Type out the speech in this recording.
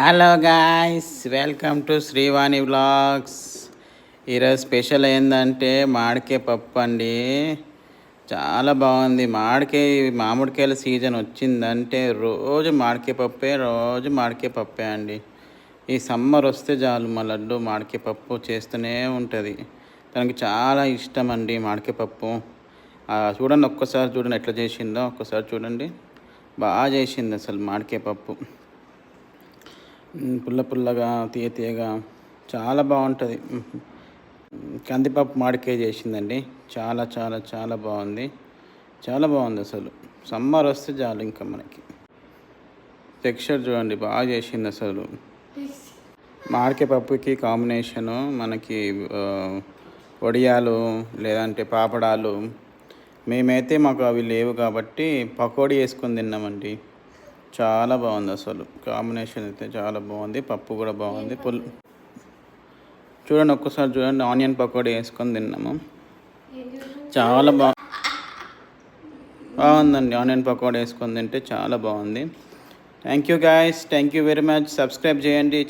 Hello guys, welcome to Srivani vlogs. ఈరోజు special ఏంటంటే మామిడికాయ పప్పు అండి. చాలా బాగుంది. మామిడికాయల సీజన్ వచ్చిందంటే రోజు మామిడికాయ పప్పే అండి. ఈ సమ్మర్ వస్తే చాలు మా లడ్డు మామిడికాయ పప్పు చేస్తూనే ఉంటుంది. తనకి చాలా ఇష్టం అండి మామిడికాయ పప్పు. చూడండి, ఒక్కసారి చూడండి ఎట్లా చేసిందో. ఒక్కసారి చూడండి, బాగా చేసింది అసలు మామిడికాయ పప్పు. పుల్లగా తీయగా చాలా బాగుంటుంది. కందిపప్పు మామిడికాయ చేసిందండి. చాలా చాలా చాలా బాగుంది. చాలా బాగుంది అసలు. సమ్మర్ వస్తే చాలు ఇంకా మనకి. టెక్స్చర్ చూడండి, బాగా చేసింది అసలు. మామిడికాయ పప్పుకి కాంబినేషను మనకి వడియాలు లేదంటే పాపడాలు. మేమైతే మాకు అవి లేవు కాబట్టి పకోడీ వేసుకొని తిన్నామండి. చాలా బాగుంది అసలు. కాంబినేషన్ అయితే చాలా బాగుంది. పప్పు కూడా బాగుంది. చూడండి, ఒక్కసారి చూడండి. ఆనియన్ పకోడీ వేసుకొని తిన్నాము. చాలా బాగుందండి. ఆనియన్ పకోడీ వేసుకొని తింటే చాలా బాగుంది. Thank you guys, thank you very much. Subscribe చేయండి.